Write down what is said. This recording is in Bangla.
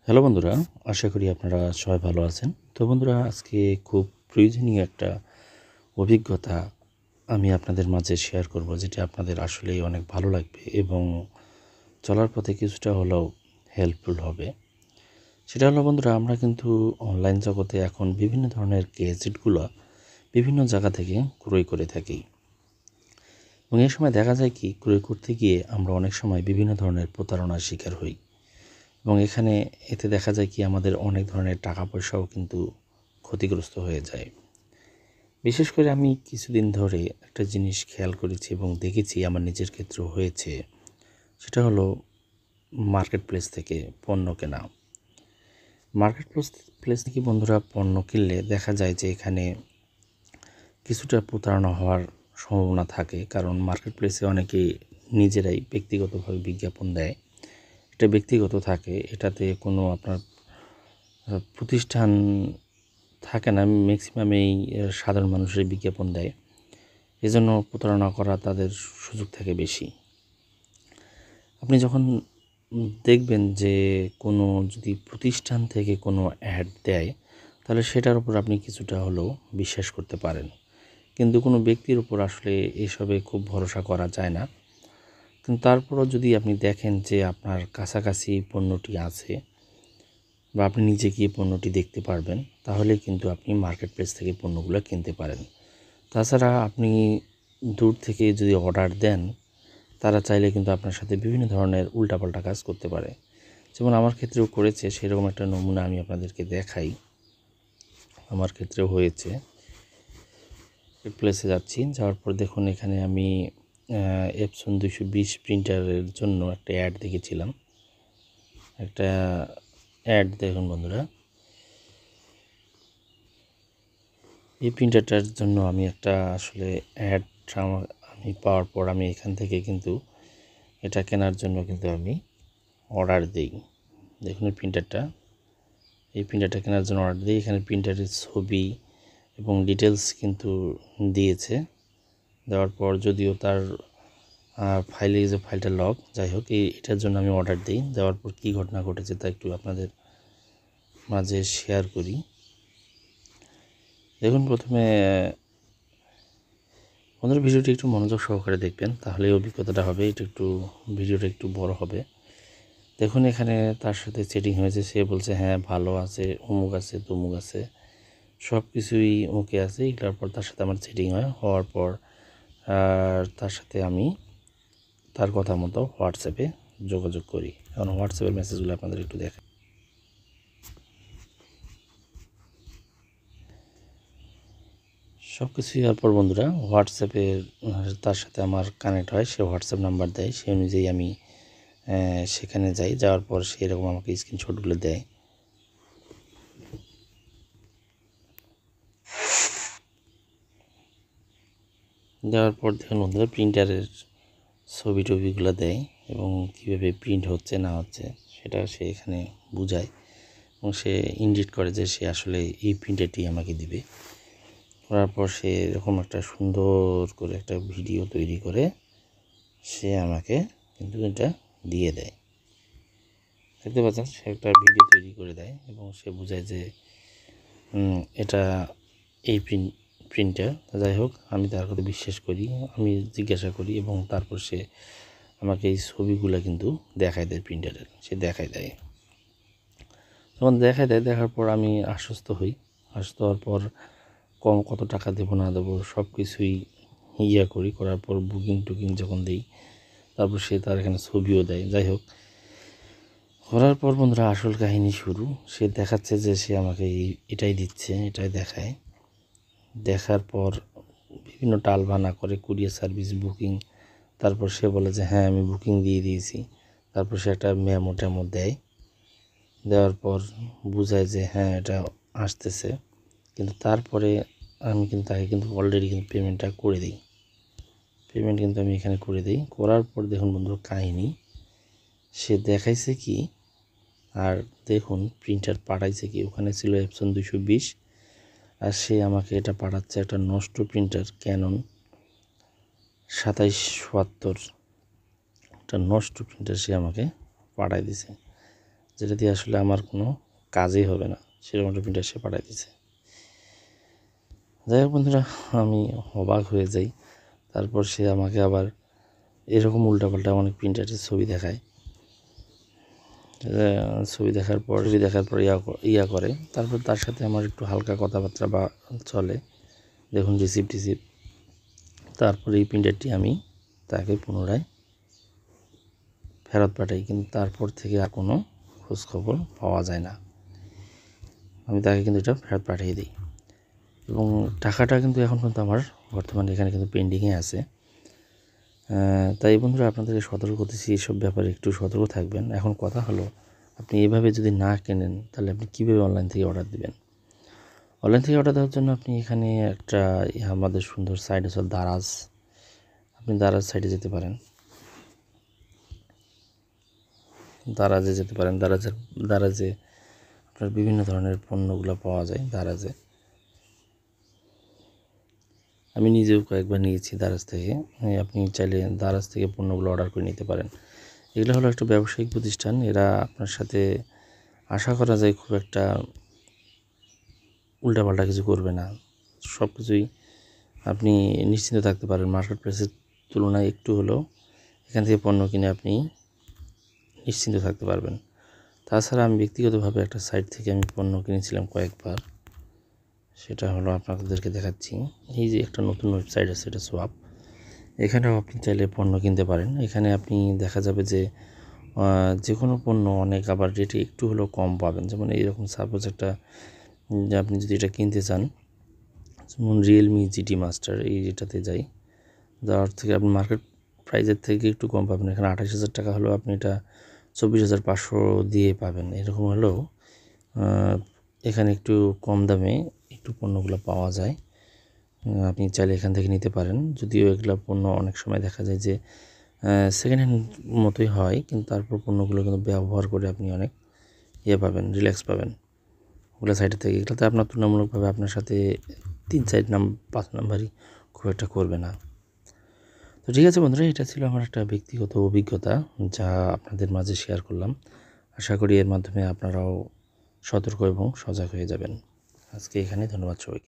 হ্যালো বন্ধুরা, আশা করি আপনারা সবাই ভালো আছেন। তো বন্ধুরা, আজকে খুব প্রয়োজনীয় একটা অভিজ্ঞতা আমি আপনাদের মাঝে শেয়ার করব, যেটা আপনাদের আসলেই অনেক ভালো লাগবে এবং চলার পথে কিছুটা হলেও হেল্পফুল হবে। সেটা হলো বন্ধুরা, আমরা কিন্তু অনলাইন জগতে এখন বিভিন্ন ধরনের গ্যাজেটগুলো বিভিন্ন জায়গা থেকে ক্রয় করে থাকি এবং এই সময় দেখা যায় কি, ক্রয় করতে গিয়ে আমরা অনেক সময় বিভিন্ন ধরনের প্রতারণার শিকার হই এবং এতে দেখা যায় কি, আমাদের অনেক ধরনের টাকা পয়সাও কিন্তু ক্ষতিগ্রস্ত হয়ে যায়। বিশেষ করে আমি কিছুদিন ধরে একটা জিনিস খেয়াল করেছি এবং দেখেছি, আমার নিজের ক্ষেত্রেও হয়েছে। সেটা হলো মার্কেট প্লেস থেকে পণ্য কেনা। মার্কেট প্লেস থেকে বন্ধুরা পণ্য কিনলে দেখা যায় যে এখানে কিছুটা প্রতারণা হওয়ার সম্ভাবনা থাকে, কারণ মার্কেট প্লেসে অনেকেই নিজেরাই ব্যক্তিগতভাবে বিজ্ঞাপন দেয়। এটা ব্যক্তিগত থাকে, এটাতে কোনো আপনার প্রতিষ্ঠান থাকে না। ম্যাক্সিমামেই সাধারণ মানুষের বিজ্ঞাপন দেয়, এজন্য প্রতারণা করা তাদের সুযোগ থাকে বেশি। আপনি যখন দেখবেন যে কোনো যদি প্রতিষ্ঠান থেকে কোনো অ্যাড দেয়, তাহলে সেটার উপর আপনি কিছুটা হলেও বিশ্বাস করতে পারেন, কিন্তু কোনো ব্যক্তির উপর আসলে এসবে খুব ভরসা করা যায় না। কিন্তু তারপরও যদি আপনি দেখেন যে আপনার কাছাকাছি পণ্যটি আছে বা আপনি নিজে গিয়ে পণ্যটি দেখতে পারবেন, তাহলে কিন্তু আপনি মার্কেট প্লেস থেকে পণ্যগুলো কিনতে পারেন। তাছাড়া আপনি দূর থেকে যদি অর্ডার দেন, তারা চাইলে কিন্তু আপনার সাথে বিভিন্ন ধরনের উল্টাপাল্টা কাজ করতে পারে। যেমন আমার ক্ষেত্রেও করেছে, সেরকম একটা নমুনা আমি আপনাদেরকে দেখাই। আমার ক্ষেত্রেও হয়েছে। প্লেসে যাচ্ছি, যাওয়ার পর দেখুন এখানে আমি এপসন 220 প্রিন্টারের জন্য একটা অ্যাড দেখেছিলাম। একটা অ্যাড দেখুন বন্ধুরা, এই প্রিন্টারটার জন্য আমি একটা আসলে অ্যাড আমি পাওয়ার পর আমি এখান থেকে কিন্তু এটা কেনার জন্য কিন্তু আমি অর্ডার দিই। দেখুন এই প্রিন্টারটা কেনার জন্য অর্ডার দিই। এখানে প্রিন্টারের ছবি এবং ডিটেলস কিন্তু দিয়েছে। দেওয়ার পর যদিও তার ফাইলটা লক, যাই হোক এটার জন্য আমি অর্ডার দিই। দেওয়ার পর কী ঘটনা ঘটেছে তা একটু আপনাদের মাঝে শেয়ার করি। দেখুন, প্রথমে বন্ধুরা ভিডিওটি একটু মনোযোগ সহকারে দেখবেন, তাহলে অভিজ্ঞতাটা হবে। ভিডিওটা একটু বড় হবে। দেখুন এখানে তার সাথে সেটিং হয়েছে, সে বলছে হ্যাঁ ভালো আছে, অমুক আছে, তমুক আছে, সব কিছুই ওকে আছে। এগুলোর পর তার সাথে আমার সেটিং হওয়ার পর তার সাথে আমি তার কথা মতো হোয়াটসঅ্যাপে যোগাযোগ করি। এখন হোয়াটসঅ্যাপের মেসেজগুলো আপনাদের একটু দেখেন। সব কিছুই হওয়ার পর বন্ধুরা হোয়াটসঅ্যাপের তার সাথে আমার কানেক্ট হয়। সে হোয়াটসঅ্যাপ নাম্বার দেয়, সেই অনুযায়ী আমি সেখানে যাই। যাওয়ার পর সে এরকম আমাকে স্ক্রিনশটগুলো দেয়। দেওয়ার পর দেখুন বন্ধুরা, প্রিন্টারের ছবি টবিগুলো দেয় এবং কীভাবে প্রিন্ট হচ্ছে না হচ্ছে সেটা সে এখানে বুঝায় এবং সে ইন্ডিকেট করে যে সে আসলে এই প্রিন্টারটি আমাকে দিবে। করার পর সে এরকম একটা সুন্দর করে একটা ভিডিও তৈরি করে সে আমাকে কিন্তু এটা দিয়ে দেয়। দেখতে পাচ্ছেন, সে একটা ভিডিও তৈরি করে দেয় এবং সে বোঝায় যে এটা এই প্রিন্টার। যাই হোক, আমি তার কথা বিশ্বাস করি, আমি জিজ্ঞাসা করি এবং তারপর সে আমাকে এই ছবিগুলো কিন্তু দেখায় দেয় প্রিন্টারের। সে দেখায় দেয়, যখন দেখায় দেয়, দেখার পর আমি আশ্বস্ত হই। আশ্বস্ত হওয়ার পর কত টাকা দেবো না দেবো সব কিছুই করি। করার পর বুকিং যখন দিই, তারপর সে তার এখানে ছবিও দেয়। যাই হোক, করার পর বন্ধুরা আসল কাহিনী শুরু। সে দেখাচ্ছে যে সে আমাকে এটাই দিচ্ছে, এটাই দেখায়। দেখার পর বিভিন্ন টালবাহানা করে, কুরিয়ার সার্ভিস বুকিং। তারপর সে বলে যে হ্যাঁ আমি বুকিং দিয়ে দিয়েছি। তারপর সে একটা মেমো দেয়। দেওয়ার পর বুঝায় যে হ্যাঁ এটা আসতেছে, কিন্তু তারপরে আমি কিন্তু তাকে কিন্তু অলরেডি কিন্তু পেমেন্টটা করে দিই। পেমেন্ট কিন্তু আমি এখানে করে দিই। করার পর দেখুন বন্ধু কাহিনী, সে দেখাইছে কি আর দেখুন প্রিন্টার পাঠাইছে কি। ওখানে ছিল এপসন 220 আর সে আমাকে এটা পাঠাচ্ছে একটা নষ্ট প্রিন্টার, ক্যানন 2772, একটা নষ্ট প্রিন্টার সে আমাকে পাঠাই দিছে। যেটা দিয়ে আসলে আমার কোনো কাজই হবে না, সেরকম একটা প্রিন্টার সে পাঠিয়ে দিয়েছে। যাই হোক বন্ধুরা, আমি অবাক হয়ে যাই। তারপর সে আমাকে আবার এরকম উল্টাপাল্টা অনেক প্রিন্টারের ছবি দেখায়। ছবি দেখার পর ইয়া করে, তারপর তার সাথে আমার একটু হালকা কথাবার্তা বা চলে, দেখুন রিসিপ্ট টিসিপ্ট। তারপর এই প্রিন্টারটি আমি তাকে পুনরায় ফেরত পাঠাই, কিন্তু তারপর থেকে আর কোনো খোঁজখবর পাওয়া যায় না। আমি তাকে কিন্তু এটা ফেরত পাঠিয়ে দিই, এবং টাকাটা কিন্তু এখন পর্যন্ত আমার বর্তমানে এখানে কিন্তু পেন্ডিংয়ে আছে। তাই বন্ধুরা, আপনাদেরকে সতর্ক করতেছি, এইসব ব্যাপারে একটু সতর্ক থাকবেন। এখন কথা হলো, আপনি এভাবে যদি না কেনেন তাহলে আপনি কীভাবে অনলাইন থেকে অর্ডার দেবেন? অনলাইন থেকে অর্ডার দেওয়ার জন্য আপনি এখানে একটা আমাদের সুন্দর সাইট আছে দারাজ। আপনি দারাজ সাইটে যেতে পারেন, দারাজে যেতে পারেন। দারাজে আপনার বিভিন্ন ধরনের পণ্যগুলো পাওয়া যায় দারাজে। আমি নিজেও কয়েকবার নিয়েছি দারাজ থেকে। আপনি চাইলে দারাজ থেকে পণ্যগুলো অর্ডার করে নিতে পারেন। এগুলো হলো একটা ব্যবসায়িক প্রতিষ্ঠান, এরা আপনার সাথে আশা করা যায় খুব একটা উল্টাপাল্টা কিছু করবে না। সব কিছুই আপনি নিশ্চিন্ত থাকতে পারেন, মার্কেট প্রাইসের তুলনায় একটু হলেও এখান থেকে পণ্য কিনে আপনি নিশ্চিন্ত থাকতে পারবেন। তাছাড়া আমি ব্যক্তিগতভাবে একটা সাইট থেকে আমি পণ্য কিনেছিলাম কয়েকবার, সেটা হলো আপনাদেরকে দেখাচ্ছি। এই যে একটা নতুন ওয়েবসাইট আছে, এটা সোয়াপ। এখানেও আপনি চাইলে পণ্য কিনতে পারেন। এখানে আপনি দেখা যাবে যে যে কোনো পণ্য অনেক আবার রেটে একটু হলেও কম পাবেন। যেমন এইরকম সাপোজ একটা, যে আপনি যদি এটা কিনতে চান, যেমন রিয়েলমি জিটি মাস্টার, এই যেটাতে যাওয়ার থেকে আপনি মার্কেট প্রাইসের থেকে একটু কম পাবেন। এখানে 28,000 টাকা হলেও আপনি এটা 24,500 দিয়ে পাবেন। এরকম হলেও এখানে একটু কম দামে একটু পণ্যগুলো পাওয়া যায়। আপনি চাইলে এখান থেকে নিতে পারেন। যদিও এগুলো পণ্য অনেক সময় দেখা যায় যে সেকেন্ড হ্যান্ড মতোই হয়, কিন্তু তারপর পণ্যগুলো কিন্তু ব্যবহার করে আপনি অনেক পাবেন, রিল্যাক্স পাবেন ওগুলো সাইডের থেকে। এগুলোতে আপনার তুলনামূলকভাবে আপনার সাথে 3-4-5 নাম্বারই খুব একটা করবে না। তো ঠিক আছে বন্ধুরা, এটা ছিল আমার একটা ব্যক্তিগত অভিজ্ঞতা, যা আপনাদের মাঝে শেয়ার করলাম। আশা করি এর মাধ্যমে আপনারাও সতর্ক এবং সজাগ হয়ে যাবেন। আজকে এখানে, ধন্যবাদ সবাইকে।